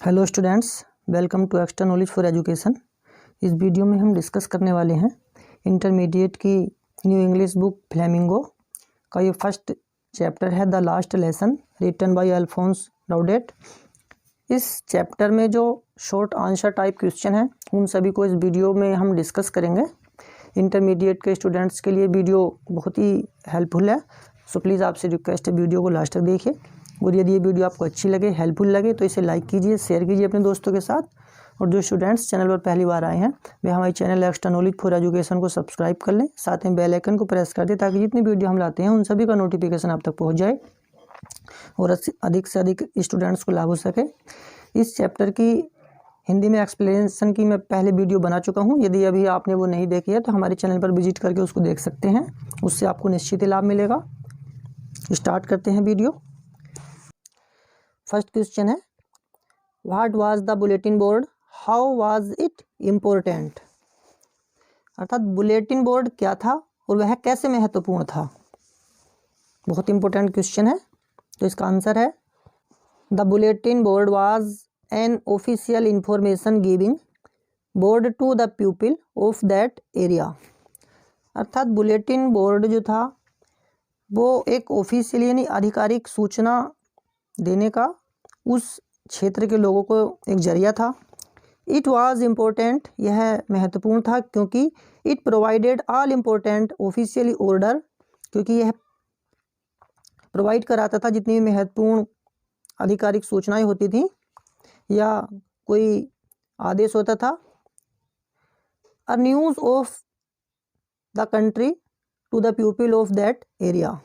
Hello students, welcome to extra knowledge for education. इस video में हम डिस्कस करने वाले हैं इंटरमीडिएट की न्यू इंग्लिश बुक फ्लेमिंगो का ये फर्स्ट चैप्टर है, the last lesson, written by Alphonse Daudet. इस चैप्टर में जो शॉर्ट आंसर टाइप क्वेश्चन हैं उन सभी को इस वीडियो में हम डिस्कस करेंगे। इंटरमीडिएट के स्टूडेंट्स के लिए वीडियो बहुत ही हेल्पफुल है, सो प्लीज़ आपसे रिक्वेस्ट है वीडियो को लास्ट तक देखिए। और यदि ये वीडियो आपको अच्छी लगे, हेल्पफुल लगे तो इसे लाइक कीजिए, शेयर कीजिए अपने दोस्तों के साथ। और जो स्टूडेंट्स चैनल पर पहली बार आए हैं वे हमारे channel extra knowledge for education को सब्सक्राइब कर लें, साथ में बेल आइकन को प्रेस कर दें ताकि जितनी वीडियो हम लाते हैं उन सभी का नोटिफिकेशन आप तक पहुंच जाए और अधिक से अधिक स्टूडेंट्स को लाभ हो सके। इस चैप्टर की हिंदी में एक्सप्लेनेशन की मैं पहले वीडियो बना चुका हूँ, यदि अभी आपने वो नहीं देखी है तो हमारे चैनल पर विजिट करके उसको देख सकते हैं, उससे आपको निश्चित ही लाभ मिलेगा। स्टार्ट करते हैं वीडियो। फर्स्ट क्वेश्चन है, what was the bulletin board, how was it important. अर्थात बुलेटिन बोर्ड क्या था और वह कैसे महत्वपूर्ण था। बहुत इंपॉर्टेंट क्वेश्चन है। तो इसका आंसर है the bulletin board was an official information giving board to the people of that area. अर्थात बुलेटिन बोर्ड जो था वो एक ऑफिशियल यानी आधिकारिक सूचना देने का उस क्षेत्र के लोगों को एक जरिया था। इट वाज इम्पोर्टेंट, यह महत्वपूर्ण था क्योंकि it provided all important officially order, क्योंकि यह प्रोवाइड कराता था जितनी महत्वपूर्ण आधिकारिक सूचनाएं होती थी या कोई आदेश होता था। A news of the country to the people of that area,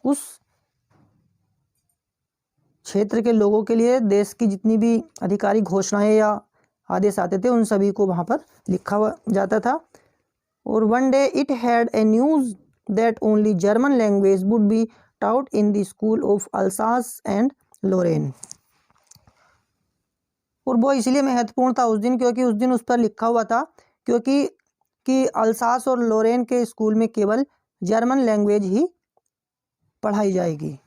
उस क्षेत्र के लोगों के लिए देश की जितनी भी आधिकारिक घोषणाएं या आदेश आते थे उन सभी को वहाँ पर लिखा हुआ जाता था। और one day it had a news that only German language would be taught in the school of Alsace and Lorraine. और वो इसलिए महत्वपूर्ण था उस दिन क्योंकि उस दिन उस पर लिखा हुआ था कि अल्सास और लोरेन के स्कूल में केवल जर्मन लैंग्वेज ही पढ़ाई जाएगी।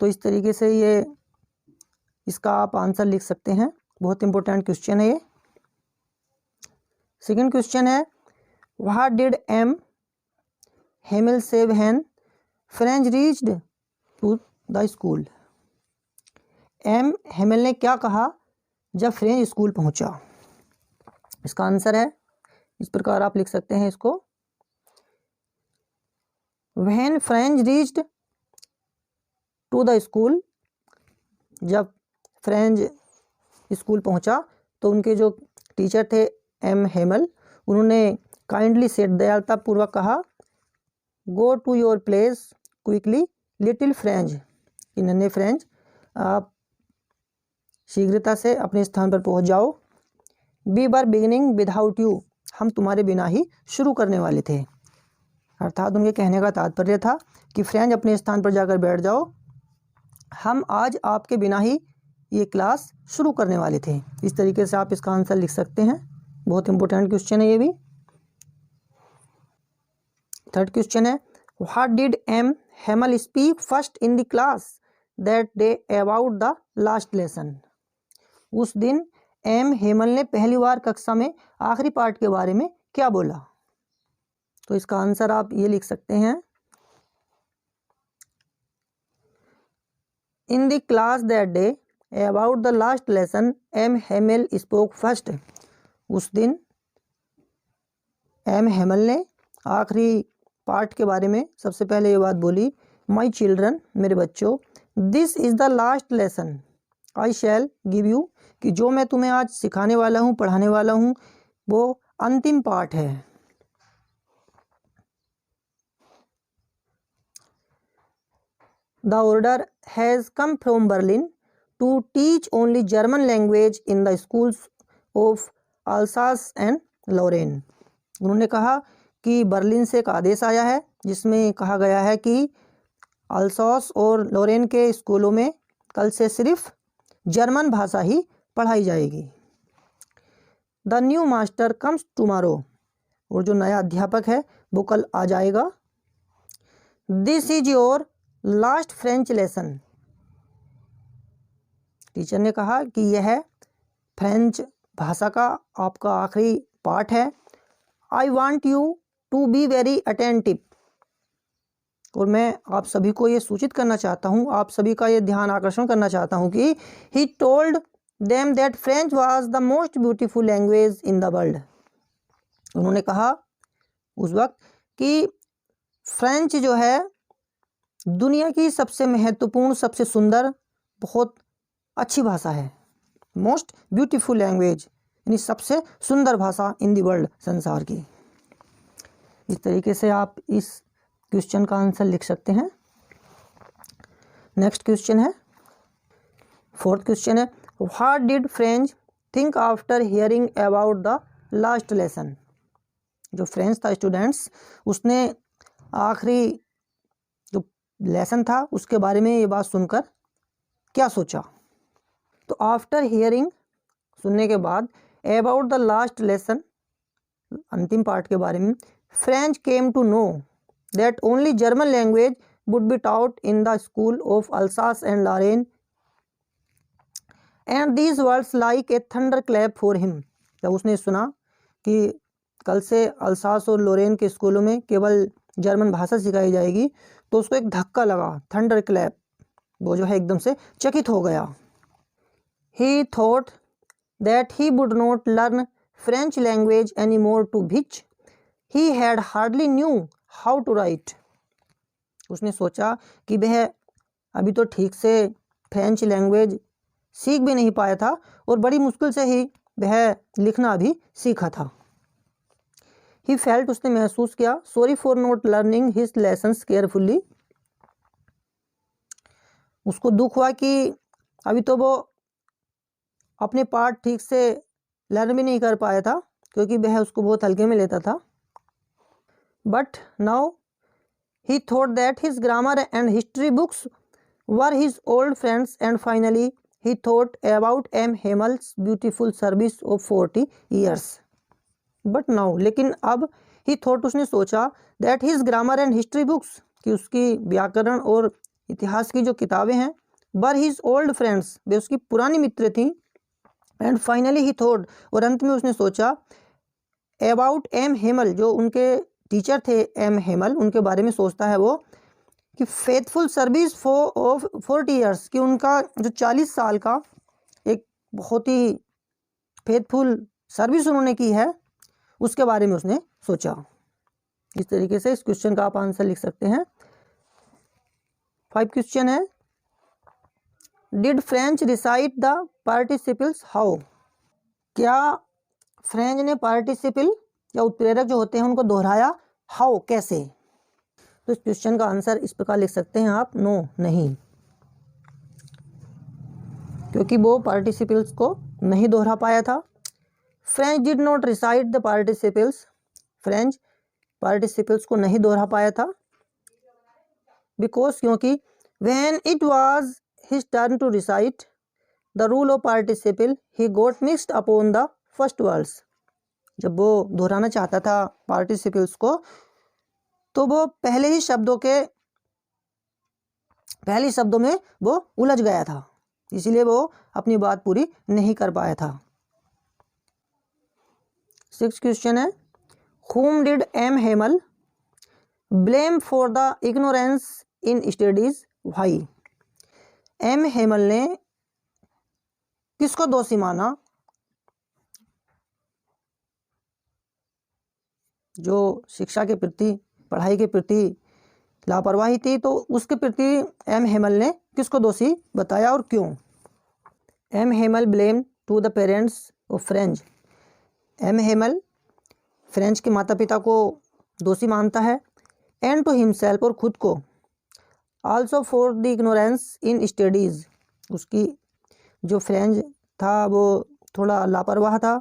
तो इस तरीके से ये इसका आप आंसर लिख सकते हैं। बहुत इंपॉर्टेंट क्वेश्चन है ये। सेकंड क्वेश्चन है, what did M Hamel say when Franz reached to the school. M Hamel ने क्या कहा जब फ्रेंच स्कूल पहुंचा। इसका आंसर है, इस प्रकार आप लिख सकते हैं इसको, when Franz reached to the school, जब फ्रेंच स्कूल पहुंचा तो उनके जो टीचर थे एम हेमल, उन्होंने काइंडली सेड, दयालुता पूर्वक कहा, go to your place quickly little Franz, कि नन्हे फ्रेंच आप शीघ्रता से अपने स्थान पर पहुंच जाओ। We were beginning without you, हम तुम्हारे बिना ही शुरू करने वाले थे। अर्थात उनके कहने का तात्पर्य था कि फ्रेंच अपने स्थान पर जाकर बैठ जाओ, हम आज आपके बिना ही ये क्लास शुरू करने वाले थे। इस तरीके से आप इसका आंसर लिख सकते हैं। बहुत इंपॉर्टेंट क्वेश्चन है ये भी। थर्ड क्वेश्चन है, what did M Hamel speak first in the class that day about the last lesson. उस दिन एम हेमल ने पहली बार कक्षा में आखिरी पार्ट के बारे में क्या बोला। तो इसका आंसर आप ये लिख सकते हैं, In the class that day about the last lesson, M. Hamel spoke first. उस दिन एम हेमल ने आखिरी पार्ट के बारे में सबसे पहले ये बात बोली, माई चिल्ड्रन, मेरे बच्चों, this is the last lesson I shell give you, कि जो मैं तुम्हें आज सिखाने वाला हूँ, पढ़ाने वाला हूँ, वो अंतिम पार्ट है। The order has come from Berlin to teach only German language in the schools of Alsace and Lorraine. उन्होंने कहा कि बर्लिन से एक आदेश आया है जिसमें कहा गया है कि अल्सास और लोरेन के स्कूलों में कल से सिर्फ जर्मन भाषा ही पढ़ाई जाएगी। The new master comes tomorrow, और जो नया अध्यापक है वो कल आ जाएगा। This is your last French lesson, teacher ने कहा कि यह फ्रेंच भाषा का आपका आखिरी पार्ट है। I want you to be very attentive, और मैं आप सभी को ये सूचित करना चाहता हूँ, आप सभी का ये ध्यान आकर्षण करना चाहता हूँ कि he told them that French was the most beautiful language in the world. उन्होंने कहा उस वक्त कि फ्रेंच जो है दुनिया की सबसे महत्वपूर्ण, सबसे सुंदर, बहुत अच्छी भाषा है। मोस्ट ब्यूटीफुल लैंग्वेज यानी सबसे सुंदर भाषा इन द वर्ल्ड, संसार की। इस तरीके से आप इस क्वेश्चन का आंसर लिख सकते हैं। नेक्स्ट क्वेश्चन है, फोर्थ क्वेश्चन है, what did French think after hearing about the last lesson. जो फ्रेंच था स्टूडेंट्स, उसने आखिरी जो लेसन था उसके बारे में ये बात सुनकर क्या सोचा। तो आफ्टर हियरिंग, सुनने के बाद, अबाउट द लास्ट लेसन, अंतिम पार्ट के बारे में, French came to know that only German language would be taught in the school of Alsace and Lorraine and these words like a thunder clap for him. जब उसने सुना कि कल से अल्सास और लोरेन के स्कूलों में केवल जर्मन भाषा सिखाई जाएगी, तो उसको एक धक्का लगा, थंडर क्लैप, वो जो है एकदम से चकित हो गया। He thought that he would not learn French language any more to which he had hardly knew how to write. उसने सोचा कि वह अभी तो ठीक से फ्रेंच लैंग्वेज सीख भी नहीं पाया था और बड़ी मुश्किल से ही वह लिखना भी सीखा था। ही फेल्ट, उसने महसूस किया, sorry for not learning his lessons carefully. उसको दुख हुआ कि अभी तो वो अपने पार्ट ठीक से लर्न भी नहीं कर पाया था, क्योंकि वह उसको बहुत हल्के में लेता था। But now he thought that his grammar and history books were his old friends and finally he thought about M. Hammel's beautiful service of 40 years. But now, लेकिन अब he thought, उसने सोचा, that his grammar and history books, कि उसकी व्याकरण और इतिहास की जो किताबें हैं, were his old friends, वे उसकी पुरानी मित्र थी। and finally he thought, और अंत में उसने सोचा, about M. Hamill, जो उनके टीचर थे M. Hamill, उनके बारे में सोचता है वो, कि फेथफुल सर्विस ऑफ 40 ईयर्स, कि उनका जो 40 साल का एक बहुत ही फेथफुल सर्विस उन्होंने की है, उसके बारे में उसने सोचा। इस तरीके से इस क्वेश्चन का आप आंसर लिख सकते हैं। 5 क्वेश्चन है, did French recite the participles how. क्या फ्रेंच ने पार्टिसिपल या उत्प्रेरक जो होते हैं उनको दोहराया, हाउ, कैसे। तो इस क्वेश्चन का आंसर इस प्रकार लिख सकते हैं आप, नो, नहीं, क्योंकि वो पार्टिसिपल्स को नहीं दोहरा पाया था। French did not recite the participles, French participles को नहीं दोहरा पाया था। बिकॉज, क्योंकि when it was his turn to recite the rule of participle he got mixed upon the first words. जब वो दोहराना चाहता था पार्टिसिपल्स को, तो वो पहले शब्दों में वो उलझ गया था, इसलिए वो अपनी बात पूरी नहीं कर पाया था। 6 क्वेश्चन है, whom did M. Hamel blame for the ignorance in studies, why। M. Hamel ने किसको दोषी माना, जो शिक्षा के प्रति, पढ़ाई के प्रति लापरवाही थी, तो उसके प्रति M. Hamel ने किसको दोषी बताया और क्यों। M. Hamel blame to the parents of French. M. Hamel French के माता पिता को दोषी मानता है, एंड टू हिमसेल्फ, और खुद को, also for the ignorance in studies. उसकी जो फ्रेंच था वो थोड़ा लापरवाह था,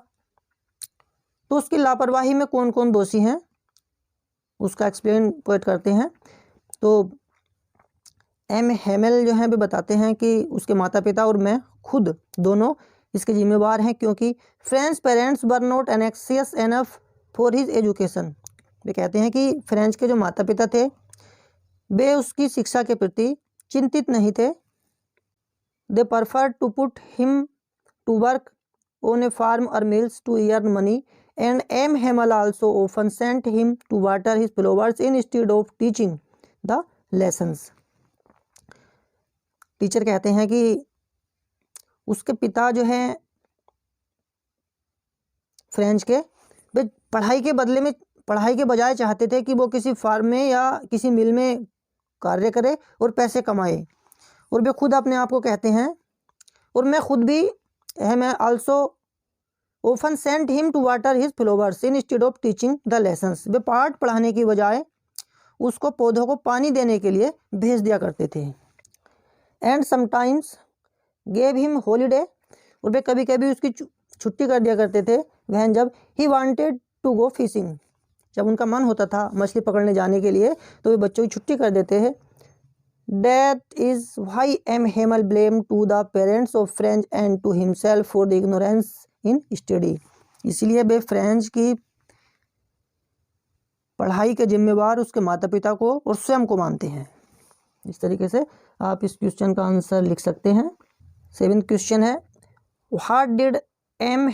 तो उसकी लापरवाही में कौन कौन दोषी हैं उसका एक्सप्लेन पोएट करते हैं। तो M. Hamel जो हैं वे बताते हैं कि उसके माता पिता और मैं खुद दोनों इसके जिम्मेवार हैं, क्योंकि French parents were not anxious enough for his education. वे कहते हैं कि फ्रेंच के जो माता पिता थे वे उसकी शिक्षा के प्रति चिंतित नहीं थे। They prefer to put him to work on a farm or mills to earn money, and M. Hamel also often sent him to water his flowers instead of teaching the lessons. Teacher कहते हैं कि उसके पिता जो हैं French के, वे पढ़ाई के बदले में, पढ़ाई के बजाय चाहते थे कि वो किसी फार्म में या किसी मिल में कार्य करे और पैसे कमाए। और वे खुद अपने आप को कहते हैं, और मैं खुद भी मैं also often sent him to water his flowers instead of teaching the lessons. वे पाठ पढ़ाने की बजाय उसको पौधों को पानी देने के लिए भेज दिया करते थे। And sometimes gave him holiday, और वे कभी कभी उसकी छुट्टी कर दिया करते थे वहन जब he wanted to go fishing, जब उनका मन होता था मछली पकड़ने जाने के लिए तो वे बच्चों की छुट्टी कर देते हैं। That is why M. Hamel blamed to the parents of French and to himself for the ignorance in study. इसलिए वे फ्रेंच की पढ़ाई के जिम्मेवार उसके माता पिता को और स्वयं को मानते हैं। इस तरीके से आप इस क्वेश्चन का आंसर लिख सकते हैं। 7th क्वेश्चन है, What did M.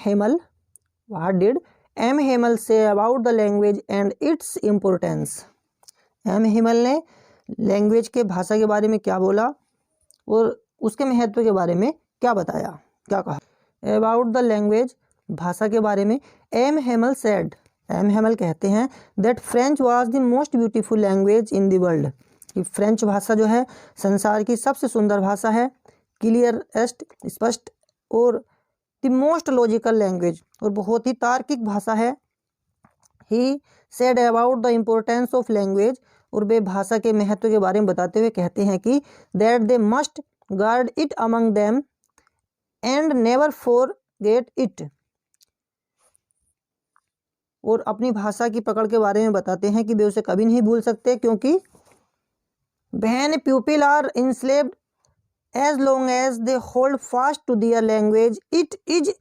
Hamel say about the language and its importance? M. Hamel ने लैंग्वेज के भाषा के बारे में क्या बोला और उसके महत्व के बारे में क्या बताया, क्या कहा। अबाउट द लैंग्वेज, भाषा के बारे में, M Hemal said, M Hemal कहते हैं that French was the most beautiful language in the world, कि फ्रेंच भाषा जो है संसार की सबसे सुंदर भाषा है, क्लियरेस्ट, स्पष्ट, और द मोस्ट लॉजिकल लैंग्वेज, और बहुत ही तार्किक भाषा है। He said about the importance of language, और वे भाषा के महत्व के बारे में बताते हुए कहते हैं कि that they must guard it among them and never forget it, और अपनी भाषा की पकड़ के बारे में बताते हैं कि वे उसे कभी नहीं भूल सकते, क्योंकि when people are enslaved as long as they hold fast to their language it is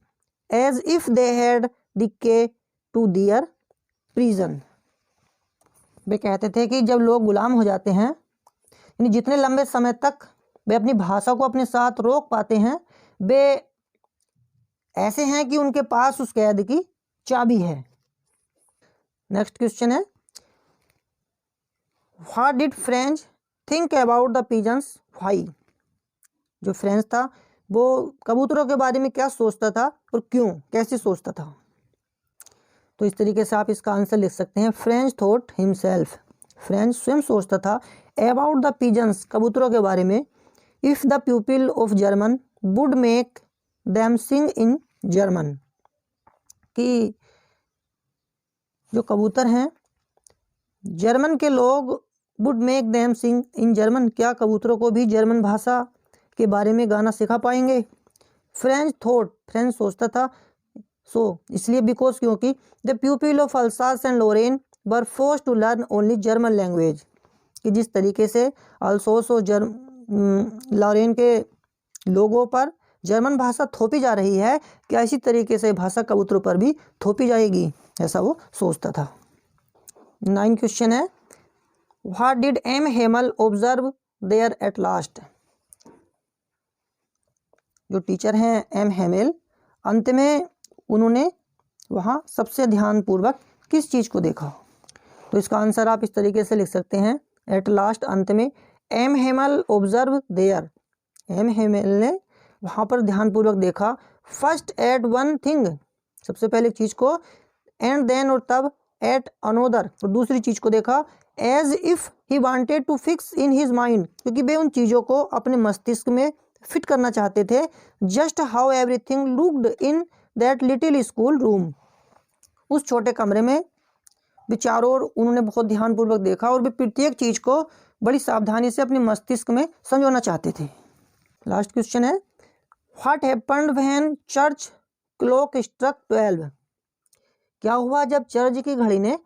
as if they had the key to their prison. वे कहते थे कि जब लोग गुलाम हो जाते हैं, यानी जितने लंबे समय तक वे अपनी भाषा को अपने साथ रोक पाते हैं, वे ऐसे हैं कि उनके पास उस कैद की चाबी है। नेक्स्ट क्वेश्चन है, what did French think about the pigeons why? जो फ्रेंच था वो कबूतरों के बारे में क्या सोचता था और क्यों, कैसे सोचता था? तो इस तरीके से आप इसका आंसर लिख सकते हैं, फ्रेंच थॉट हिमसेल्फ, फ्रेंच स्वयं सोचता था, अबाउट द पिजन्स, कबूतरों के बारे में, if the people of German would make them sing in German, कि जो कबूतर हैं जर्मन के लोग would make them sing in German, क्या कबूतरों को भी जर्मन भाषा के बारे में गाना सिखा पाएंगे? फ्रेंच थॉट, फ्रेंच सोचता था, इसलिए बिकॉज, क्योंकि the people of Alsace and Lorraine were forced to learn only German language, कि जिस तरीके से अल्सास और लोरेन के लोगों पर जर्मन भाषा थोपी जा रही है, क्या इसी तरीके से भाषा कबूतरों पर भी थोपी जाएगी, ऐसा वो सोचता था। 9th क्वेश्चन है, what did M Hamel observe there at last? जो टीचर हैं एम हेमल, अंत में उन्होंने वहाँ सबसे ध्यानपूर्वक किस चीज़ को देखा? तो इसका आंसर आप इस तरीके से लिख सकते हैं, एट लास्ट, अंत में, M Hamel observe there, M Hemal ने वहाँ पर ध्यानपूर्वक देखा, फर्स्ट एट वन थिंग, सबसे पहले चीज़ को, एंड देन, और तब, एट अनोदर, और दूसरी चीज़ को देखा, as if he wanted to fix in his mind, क्योंकि वे उन चीज़ों को अपने मस्तिष्क में फिट करना चाहते थे, just how everything looked in that little school room, उस छोटे कमरे में विचारों और उन्होंने बहुत ध्यानपूर्वक देखा, और वे प्रत्येक चीज़ को बड़ी सावधानी से अपने मस्तिष्क में संजोना चाहते थे। लास्ट क्वेश्चन है, what happened when church clock struck 12? क्या हुआ जब चर्च की घड़ी ने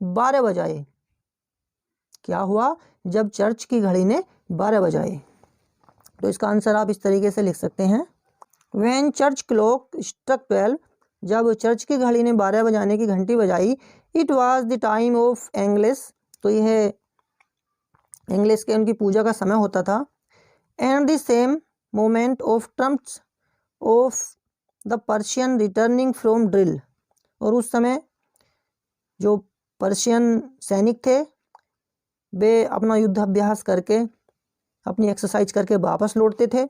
12 बजाए? क्या हुआ जब चर्च की घड़ी ने 12 बजाए? तो इसका आंसर आप इस तरीके से लिख सकते हैं, व्हेन चर्च क्लॉक स्ट्रक 12, जब चर्च की घड़ी ने 12 बजाने की घंटी बजाई, it was the time of English, तो यह इंग्लिश के उनकी पूजा का समय होता था, and the same moment of Trump's of the Persian returning from drill. और उस समय जो पर्शियन सैनिक थे वे अपना युद्धाभ्यास करके अपनी एक्सरसाइज करके वापस लौटते थे।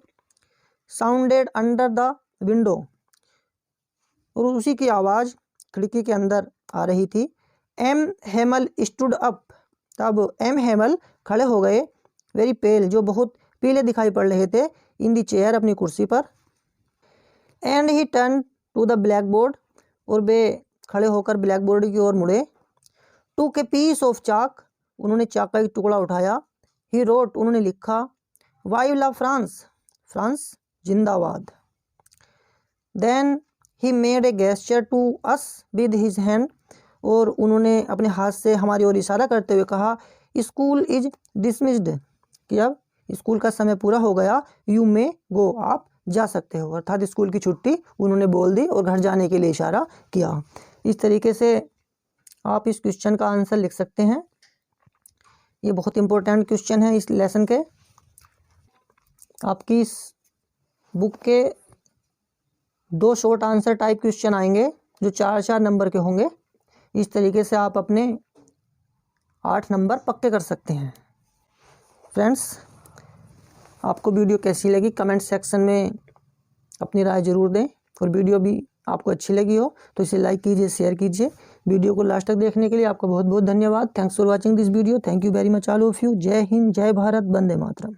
साउंडेड अंडर द विंडो, और उसी की आवाज़ खिड़की के अंदर आ रही थी। एम हेमल स्टूड अप, तब एम हेमल खड़े हो गए, वेरी पेल, जो बहुत पीले दिखाई पड़ रहे थे, इन दी चेयर, अपनी कुर्सी पर। And he turn to the black board, और वे खड़े होकर ब्लैक बोर्ड की ओर मुड़े। टूक ए पीस ऑफ चाक, उन्होंने चाक का एक टुकड़ा उठाया। ही रोट, उन्होंने लिखा, वाइव ला फ्रांस, फ्रांस जिंदाबाद। Then he made a gesture to us with his hand, और उन्होंने अपने हाथ से हमारी ओर इशारा करते हुए कहा, स्कूल इज डिसमिस्ड, कि अब स्कूल का समय पूरा हो गया, यू मे गो, आप जा सकते हो। अर्थात स्कूल की छुट्टी उन्होंने बोल दी और घर जाने के लिए इशारा किया। इस तरीके से आप इस क्वेश्चन का आंसर लिख सकते हैं। ये बहुत इंपॉर्टेंट क्वेश्चन है इस लेसन के। आपकी इस बुक के 2 शॉर्ट आंसर टाइप क्वेश्चन आएंगे जो 4-4 नंबर के होंगे। इस तरीके से आप अपने 8 नंबर पक्के कर सकते हैं। फ्रेंड्स, आपको वीडियो कैसी लगी कमेंट सेक्शन में अपनी राय ज़रूर दें, और वीडियो भी आपको अच्छी लगी हो तो इसे लाइक कीजिए, शेयर कीजिए। वीडियो को लास्ट तक देखने के लिए आपका बहुत बहुत धन्यवाद। Thanks for watching this video. Thank you very much all of you. जय हिंद, जय भारत, वंदे मातरम।